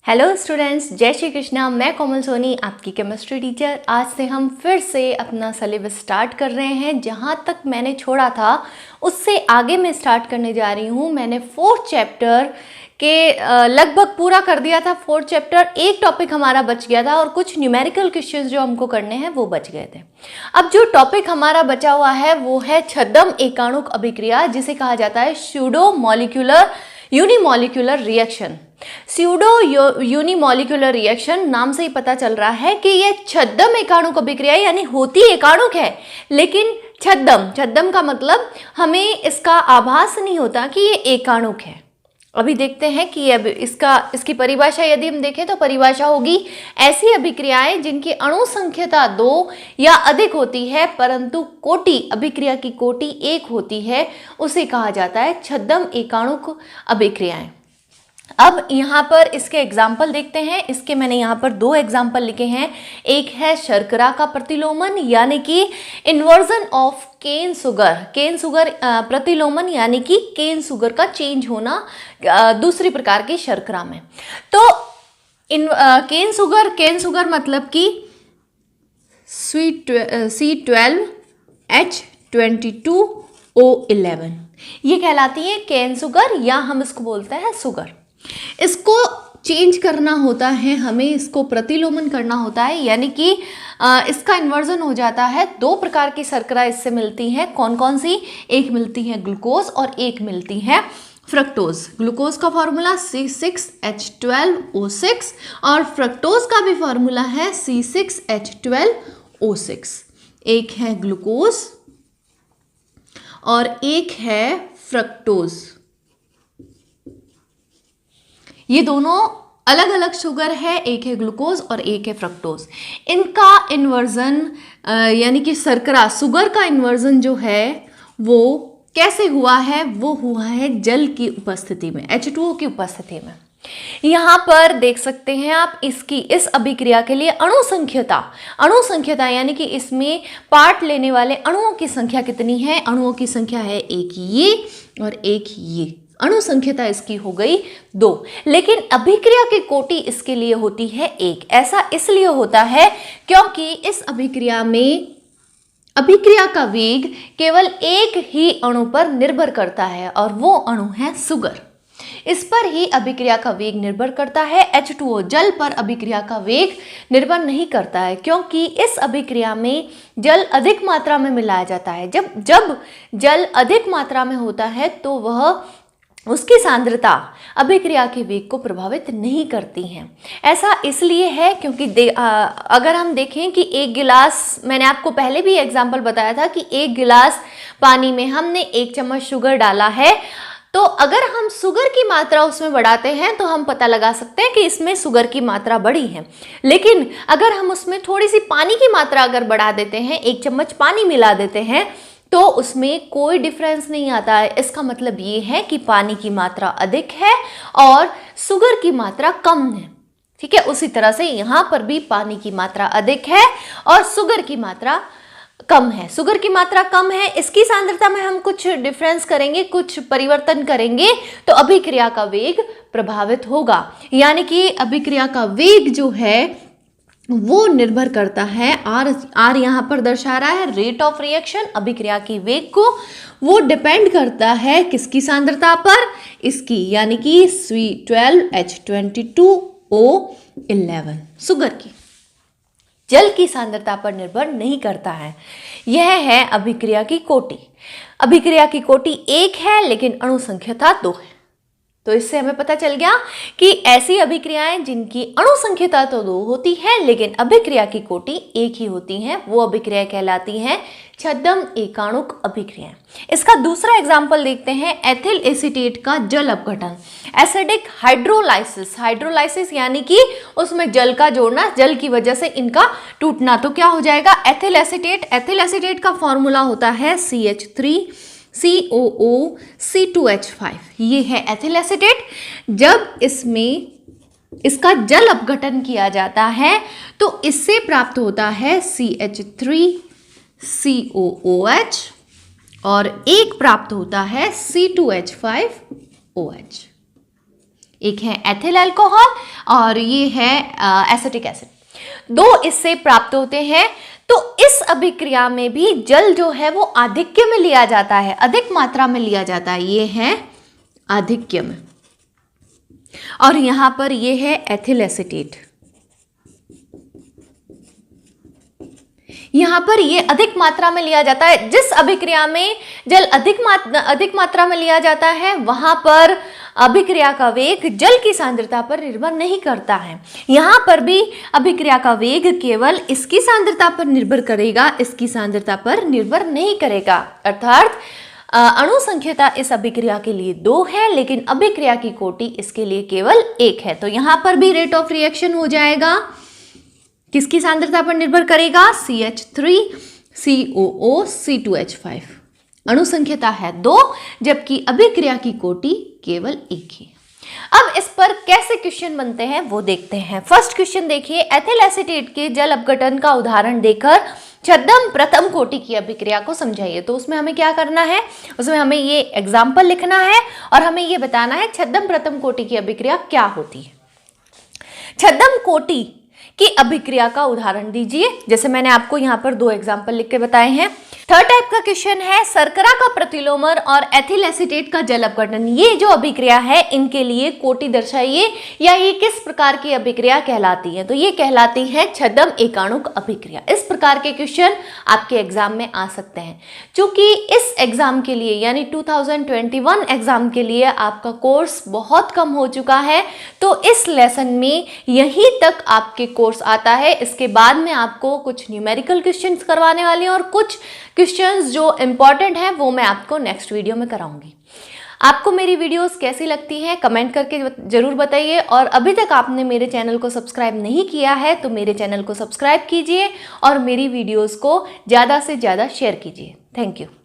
Hello students, जय श्री कृष्णा। मैं कोमल सोनी, आपकी केमिस्ट्री टीचर। आज से हम फिर से अपना सिलेबस स्टार्ट कर रहे हैं। जहाँ तक मैंने छोड़ा था उससे आगे मैं स्टार्ट करने जा रही हूँ। मैंने 4th चैप्टर के लगभग पूरा कर दिया था। 4th चैप्टर, एक टॉपिक हमारा बच गया था और कुछ न्यूमेरिकल क्वेश्चंस जो हमको करने हैं वो बच गए थे। अब जो टॉपिक हमारा बचा हुआ है वो है छद्म एकाणुक अभिक्रिया, जिसे कहा जाता है pseudo molecular unimolecular reaction. Pseudo unimolecular reaction नाम से ही पता चल रहा है कि ये छद्म एकाणुक अभिक्रिया यानी होती एकाणुक है, लेकिन छद्म का मतलब हमें इसका आभास नहीं होता कि ये एकाणुक है। अभी देखते हैं कि अब इसकी परिभाषा यदि हम देखें तो परिभाषा होगी ऐसी अभिक्रियाएं जिनकी अणु संख्यता 2 या अधिक होती है परंतु कोटि, अभिक्रिया की कोटि 1 होती है, उसे कहा जाता है छद्म एकाणुक अभिक्रियाएं। अब यहाँ पर इसके एग्जाम्पल देखते हैं। इसके मैंने यहाँ पर 2 एग्जाम्पल लिखे हैं। एक है शर्करा का प्रतिलोमन यानी कि इन्वर्जन ऑफ केन सुगर प्रतिलोमन यानी कि केन सुगर का चेंज होना दूसरी प्रकार की शर्करा में। तो केन सुगर मतलब कि C12H22O11, ये कहलाती है केन सुगर या हम इसको बोलते हैं सुगर। इसको चेंज करना होता है, हमें इसको प्रतिलोमन करना होता है, यानी कि इसका इन्वर्जन हो जाता है। 2 प्रकार की शर्करा इससे मिलती हैं। कौन कौन सी? एक मिलती है ग्लूकोज और एक मिलती है फ्रक्टोज। ग्लूकोज का फॉर्मूला C6H12O6 और फ्रक्टोज का भी फॉर्मूला है C6H12O6। एक है ग्लूकोज और एक है फ्रक्टोज। ये दोनों अलग अलग शुगर है, एक है ग्लूकोज और एक है फ्रक्टोज। इनका इन्वर्जन यानी कि शर्करा सुगर का इन्वर्जन जो है वो कैसे हुआ है? वो हुआ है जल की उपस्थिति में, H2O की उपस्थिति में। यहाँ पर देख सकते हैं आप इस अभिक्रिया के लिए अणु संख्यता यानी कि इसमें पार्ट लेने वाले अणुओं की संख्या कितनी है? अणुओं की संख्या है एक ये और एक ये। अणु संख्यता इसकी हो गई 2, लेकिन अभिक्रिया की कोटि इसके लिए होती है 1। ऐसा इसलिए होता है क्योंकि इस अभिक्रिया में अभिक्रिया का वेग केवल एक ही अणु पर निर्भर करता है और वो अणु है सुगर। इस पर ही अभिक्रिया का वेग निर्भर करता है। H2O जल पर अभिक्रिया का वेग निर्भर नहीं करता है क्योंकि इस अभिक्रिया में जल अधिक मात्रा में मिलाया जाता है। जब जल अधिक मात्रा में होता है तो वह उसकी सांद्रता अभिक्रिया के वेग को प्रभावित नहीं करती हैं। ऐसा इसलिए है क्योंकि अगर हम देखें कि एक गिलास, मैंने आपको पहले भी एग्जाम्पल बताया था कि एक गिलास पानी में हमने 1 चम्मच शुगर डाला है, तो अगर हम शुगर की मात्रा उसमें बढ़ाते हैं तो हम पता लगा सकते हैं कि इसमें शुगर की मात्रा बढ़ी है। लेकिन अगर हम उसमें थोड़ी सी पानी की मात्रा अगर बढ़ा देते हैं, 1 चम्मच पानी मिला देते हैं, तो उसमें कोई डिफरेंस नहीं आता है। इसका मतलब ये है कि पानी की मात्रा अधिक है और शुगर की मात्रा कम है। ठीक है, उसी तरह से यहाँ पर भी पानी की मात्रा अधिक है और शुगर की मात्रा कम है। शुगर की मात्रा कम है, इसकी सांद्रता में हम कुछ डिफरेंस करेंगे, कुछ परिवर्तन करेंगे तो अभिक्रिया का वेग प्रभावित होगा। यानी कि अभिक्रिया का वेग जो है वो निर्भर करता है, आर यहाँ पर दर्शा रहा है रेट ऑफ रिएक्शन, अभिक्रिया की वेग को। वो डिपेंड करता है किसकी सांद्रता पर? इसकी, यानी कि C12H22O11 शुगर की। जल की सांद्रता पर निर्भर नहीं करता है। यह है अभिक्रिया की कोटि। अभिक्रिया की कोटि 1 है लेकिन अणु संख्यता 2 है। तो इससे हमें पता चल गया कि ऐसी अभिक्रियाएं जिनकी अणु संख्यता तो 2 होती है लेकिन अभिक्रिया की कोटि 1 ही होती हैं, वो अभिक्रिया कहलाती हैं छद्म एकाणुक अभिक्रियाएं। इसका दूसरा एग्जाम्पल देखते हैं, एथिल एसीटेट का जल अपघटन, एसिडिक हाइड्रोलाइसिस यानी कि उसमें जल का जोड़ना, जल की वजह से इनका टूटना। तो क्या हो जाएगा? एथिल एसीटेट का फॉर्मूला होता है CH3COOC2H5। ये है एथिल एसीटेट। जब इसका जल अपघटन किया जाता है तो इससे प्राप्त होता है CH3COOH और एक प्राप्त होता है C2H5OH। एक है एथिल अल्कोहल और ये है एसिटिक एसिड। दो इससे प्राप्त होते हैं। तो इस अभिक्रिया में भी जल जो है वो आधिक्य में लिया जाता है, अधिक मात्रा में लिया जाता है, ये है आधिक्य में। और यहां पर ये है एथिल एसीटेट, यहां पर ये अधिक मात्रा में लिया जाता है। जिस अभिक्रिया में जल अधिक मात्रा में लिया जाता है वहां पर अभिक्रिया का वेग जल की सांद्रता पर निर्भर नहीं करता है। यहां पर भी अभिक्रिया का वेग केवल इसकी सांद्रता पर निर्भर करेगा, इसकी सांद्रता पर निर्भर नहीं करेगा। अर्थात अणु संख्यता इस अभिक्रिया के लिए 2 है, लेकिन अभिक्रिया की कोटि इसके लिए केवल 1 है। तो यहां पर भी रेट ऑफ रिएक्शन हो जाएगा, किसकी सांद्रता पर निर्भर करेगा? CH3 COO C2H5। अणु संख्यता है 2, जबकि अभिक्रिया की कोटि केवल 1 ही। अब इस पर कैसे क्वेश्चन बनते हैं वो देखते हैं। फर्स्ट क्वेश्चन देखिए, एथिल एसीटेट के जल अपघटन का उदाहरण देकर छद्म प्रथम कोटि की अभिक्रिया को समझाइए। तो उसमें हमें क्या करना है, उसमें हमें ये एग्जाम्पल लिखना है और हमें ये बताना है छद्म प्रथम कोटि की अभिक्रिया क्या होती है। छद्म कोटि की अभिक्रिया का उदाहरण दीजिए। जैसे मैंने आपको यहाँ पर 2 एग्जाम्पल लिख के बताए हैं। थर्ड टाइप का क्वेश्चन है, शर्करा का प्रतिलोमर और एथिल एसीटेट का जल अपघटन, ये जो अभिक्रिया है इनके लिए कोटि दर्शाइए, या ये किस प्रकार की अभिक्रिया कहलाती है। तो ये कहलाती है छद्म एकाणुक अभिक्रिया। इस प्रकार के क्वेश्चन आपके एग्जाम में आ सकते हैं। चूंकि इस एग्जाम के लिए यानी 2021 एग्जाम के लिए आपका कोर्स बहुत कम हो चुका है, तो इस लेसन में यहीं तक आपके कोर्स आता है। इसके बाद में आपको कुछ न्यूमेरिकल क्वेश्चंस करवाने वाले हैं और कुछ क्वेश्चंस जो इंपॉर्टेंट हैं वो मैं आपको नेक्स्ट वीडियो में कराऊंगी। आपको मेरी वीडियोस कैसी लगती हैं कमेंट करके जरूर बताइए, और अभी तक आपने मेरे चैनल को सब्सक्राइब नहीं किया है तो मेरे चैनल को सब्सक्राइब कीजिए और मेरी वीडियोस को ज़्यादा से ज़्यादा शेयर कीजिए। Thank you.